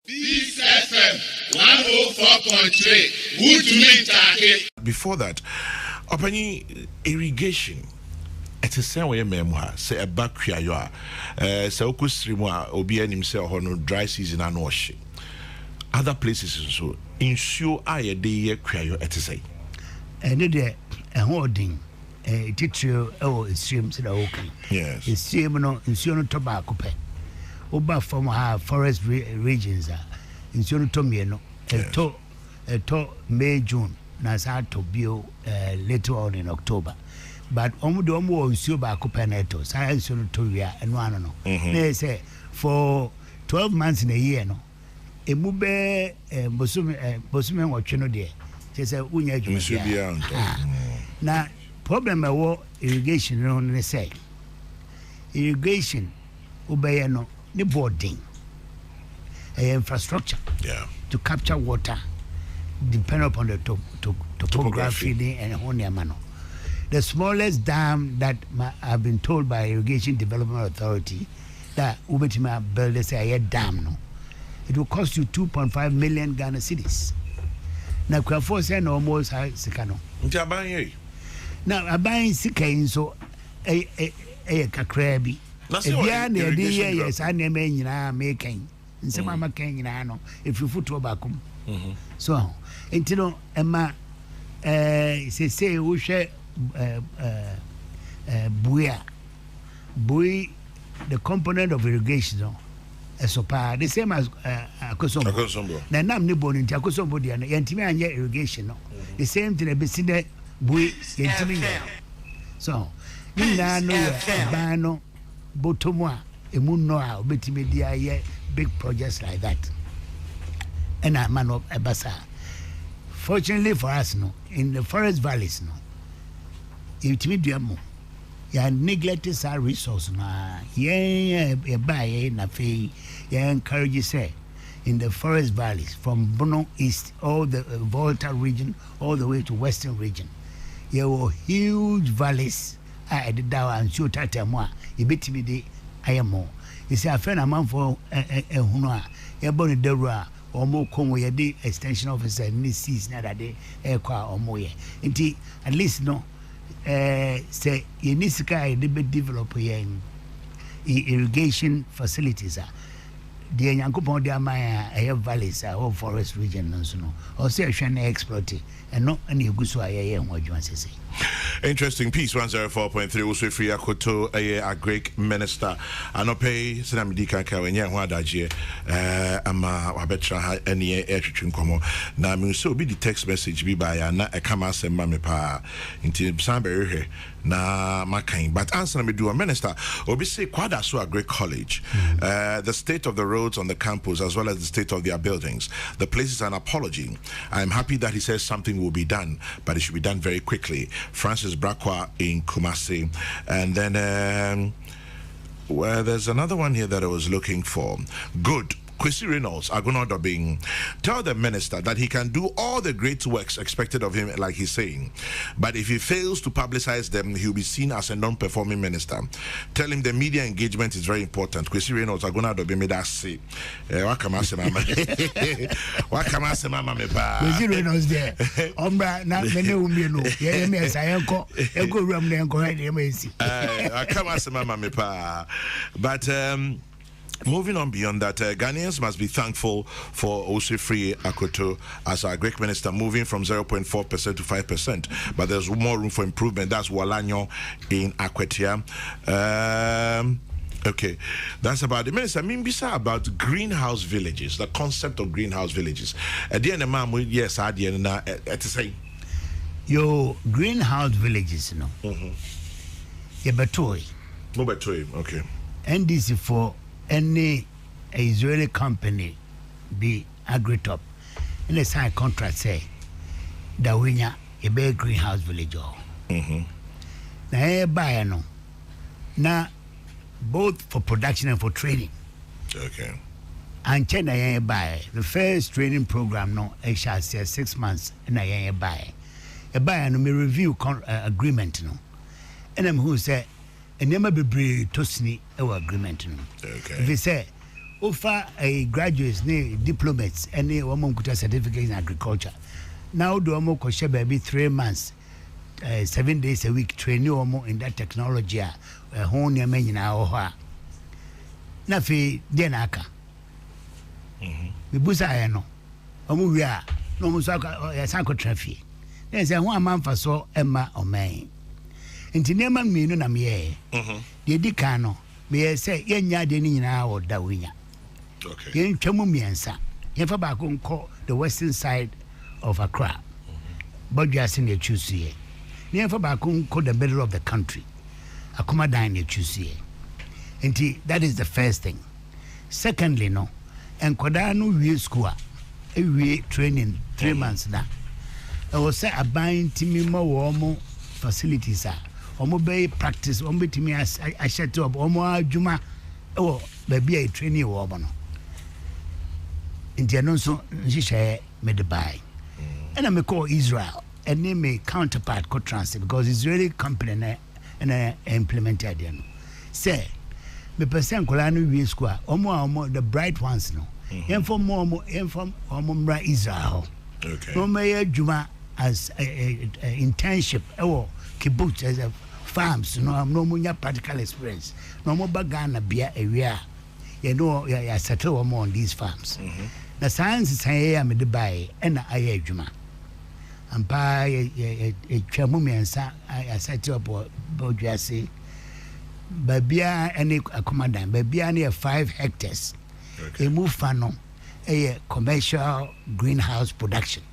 This FM 104.3. Good to meet you. Before that, Opani irrigation. It is same way memoir. Say a back here you are. Say okusrimwa obi anim say hono dry season and wash. Other places so ensure aye dey ye kwayo it is say. And there a holding titrio streams that are okay. Yes. It's stream no ensure no tobacco pe. Oba from our forest regions in Tomiano, to May, June, Nasa to bio later on in October. But Omudomo is Suba Copeneto, Science Toria, and one. They say for 12 months in a year, no. A mube Bosume or Chino de. She said, Unya. Now, problem of war irrigation, on the say. Irrigation, Ubayano. The boarding infrastructure to capture water depending upon the topography and Honiamano. The smallest dam that I've been told by Irrigation Development Authority that Ubetima build a dam, no, it will cost you 2.5 million Ghana cedis. Now, Krafosa almost Sikano. Now, I'm buying Sika so a Kakrabi. Yes, I name making. In some of my king, if you foot tobacco. So, until Emma say, we share buoy, the component of irrigation, a sopa, the same as Akosombo. Then I'm nibble into Akosombo and Yantima and irrigation. The same thing, a bit buoy, so, you know, Bano. Botomwa, a moon noa, despitemedia, big projects like that. And a man of a bazaar. Fortunately for us, no, in the forest valleys, no, it may be more. You neglected our resource, na, yeah, buy na fee, yeah, encourage you say, in the forest valleys, from Bono East, all the Volta region, all the way to Western region. There were huge valleys. I did that and shoot at a more. You bet me the I am more. You see, I found a man for a Hunua, a bonnet dera, or more come where the extension officer in this season that day, air car or more. Indeed, at least no, say, in this guy, the big developer in irrigation facilities. The Yankupon de Amaya, air valleys, or forest region, and so on. Or say, I shall exploit it, and not any good so I am what you want to say. Interesting piece 104.3 also free akoto Agric minister anope senamidi kanka wenye ho adaje ama wabetra ha ene etwetwe nkomo na me so bi the text message bi ba ya na e kama asema me pa nti san be na makan but answer me do a minister obi say kwada so Agric college the state of the roads on the campus as well as the state of their buildings. The place is an apology. I'm happy that he says something will be done, but it should be done very quickly. Francis Brakwa in Kumasi. And then well, there's another one here that I was looking for. Good. Kwesi Reynolds, Agonodobing, tell the minister that he can do all the great works expected of him, like he's saying. But if he fails to publicize them, he'll be seen as a non-performing minister. Tell him the media engagement is very important. Kwesi Reynolds, Agonodobing, me that say. Wakamase mama. Wakamase mama me pa. Kwesi Reynolds there. Ombra, na mene umieno. Yeah, me say enko. Enko ram na enko hai me si. Wakamase mama me pa. But moving on beyond that, Ghanaians must be thankful for Osifri Akoto as our Greek minister, moving from 0.4% to 5%. But there's more room for improvement. That's Walanyo in Akwetia. Okay, that's about the minister. I mean, besides about greenhouse villages, the concept of greenhouse villages. At the end of the yes, at the end to say, your greenhouse villages, you know, Yabatoy. Okay. NDC for any Israeli company be Agritop and a sign contract say that we a big greenhouse village. Now, buy no. Now, both for production and for training. Okay. And China buy the first training program. No, I shall say 6 months, and I buy. A buy and me review agreement. No, and I'm who say. And never be brave to sneak our agreement. Okay. If you say, offer a graduates ne diplomates any woman kuta certificate in agriculture. Now do omo koshe baby 3 months 7 days a week training omo in that technology ho ne ma nyina ho ha. Na fi de na aka. We busa ya no. Omo wi a no mo so ya san ko traffic. Na say ho amanfa so ema oman. Nti ne ma mmenu na me ye. De di kan no me say yenya de ni nyina wo da winya. Okay. Yen twemu miensa. Yen fa ba ko nko the western side of Accra. But you are seeing a choose here. Yen fa ba ko nko the middle of the country. Akoma dan a choose here. Nti that is the first thing. Secondly no, enkoda no wie school a wie training 3 months na. I was say aban timi ma wo mo facilities a omo be practice omo timi a set up omo adwuma e baby a training wo omo no. Nti no so nhihye me de buy. And I me call Israel and name me counterpart co transit because Israeli company na implemented them. Say me person kola no wie school omo the bright ones no. Inform mra Israel. Okay. No me adwuma as a internship kibbutz as a farms no munya practical experience. No mo bagana bia area. You know ya settle on these farms. The science is here me de buy and I adwuma. And buy a twamumi ansa I set up bodwase. Babia any accommodation. Babia near 5 hectares. Okay. A move fano a commercial greenhouse production.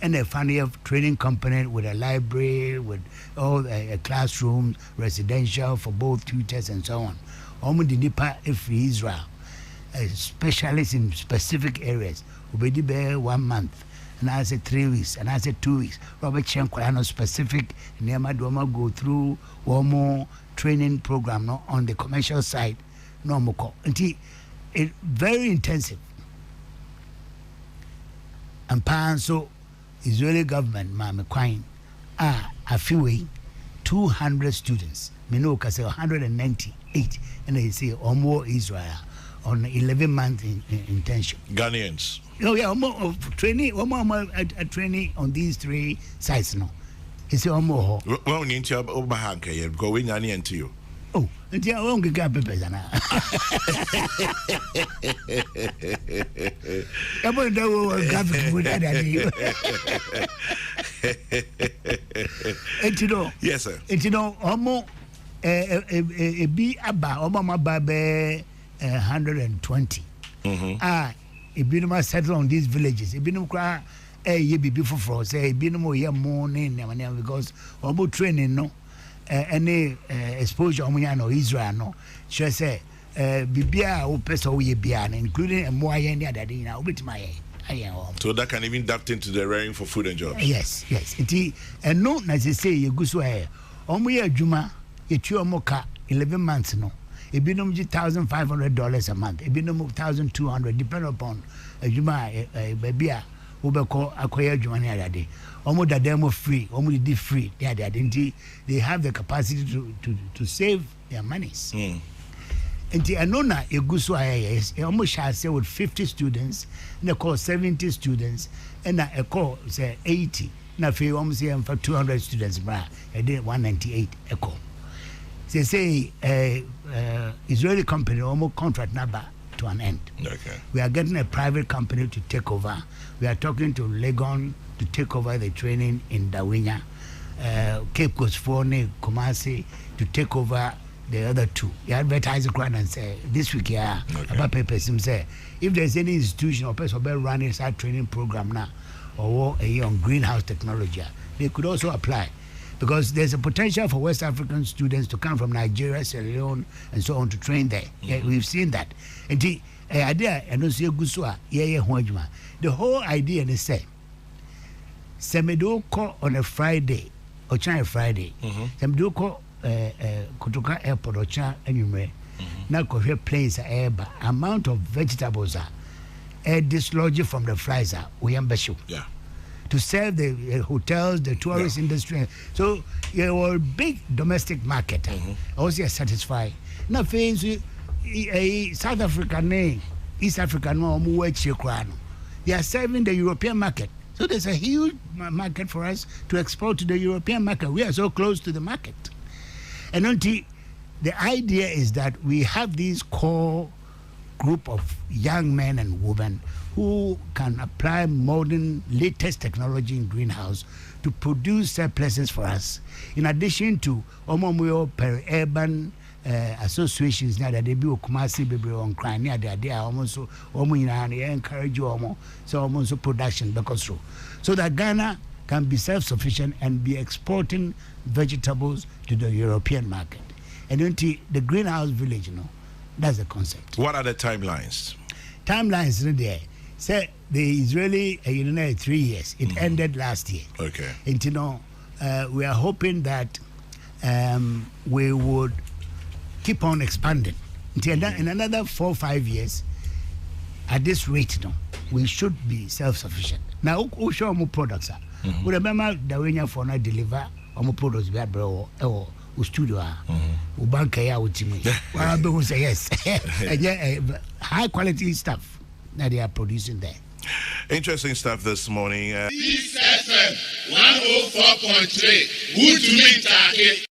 And a funny of training company with a library, with all classrooms, residential for both tutors and so on. Almost nipa if Israel, a specialist in specific areas, will be there 1 month, and I said 3 weeks, and I said 2 weeks. Robert Chenkwano specific, Nema Doma go through one more training program no, on the commercial side, no more. It very intensive. And so Israeli government, Mama Quine, a few way 200 students. Minoka say 198, and they say or more Israel on 11-month internship. Ghanaians. Oh yeah, more training, more training on these 3 sites now. He say more. Well, you need to overhang go in any into you. Oh, and I won't get papers. I'm going to graphic with that. And you know, yes, sir. And you know, almost a be about Obama Babe 120. If you know, settle on these villages, if you know, cry, you be before for say, be no more morning, because about training, no. Any exposure on Israel no she say bibia o pesa o ye bia including a more yen that day now with my so that can even duct into the rearing for food and jobs. Yes it and no na say you go so omo ye adwuma ye tu omo ka 11 months no e bi no $1,500 a month e bi no $1,200 depend upon adwuma bibia wo be ko akoya adwuma na that day almost that demo free, almost did free. They have the capacity to save their monies. And I know now a good so I almost shall say with 50 students, and they call 70 students, and I call say 80. Now for almost for 200 students, I did 198 echo. They say Israeli company almost contract number to an end. Okay. We are getting a private company to take over. We are talking to Legon to take over the training in Dawinya, Cape Coast Phone, Kumasi to take over the other 2. You advertise the crowd and say this week, about papers. Say if there's any institution or person running that training program now, or on greenhouse technology, they could also apply because there's a potential for West African students to come from Nigeria, Sierra Leone, and so on to train there. We've seen that. And the idea, and also the whole idea is say. Semedo call on a Friday or China Friday. Semedo call Kutuka Airport or China anywhere. Now coffee planes air amount of vegetables are dislodged from the flies are we ambassador. Yeah. To serve the hotels, the tourist industry. So you are a big domestic market. Also satisfy. Now face South Africa name East Africa no they are serving the European market. So there's a huge market for us to export to the European market. We are so close to the market. And until the idea is that we have these core group of young men and women who can apply modern latest technology in greenhouse to produce surpluses for us. In addition to per-urban associations now that they be Kumasi baby on crime near the idea almost encourage you almost so almost production because so that Ghana can be self-sufficient and be exporting vegetables to the European market. And until the greenhouse village, that's the concept. What are the timelines? Timelines there. Say the Israeli 3 years. It ended last year. Okay. And we are hoping that we would keep on expanding until in another 4 or 5 years. At this rate, we should be self-sufficient. Now, who show more products? We remember the way for not deliver more products we have studio. We bank here with me. We say yes. High quality stuff that they are producing there. Interesting stuff this morning. This FM 104.3. Good to meet you.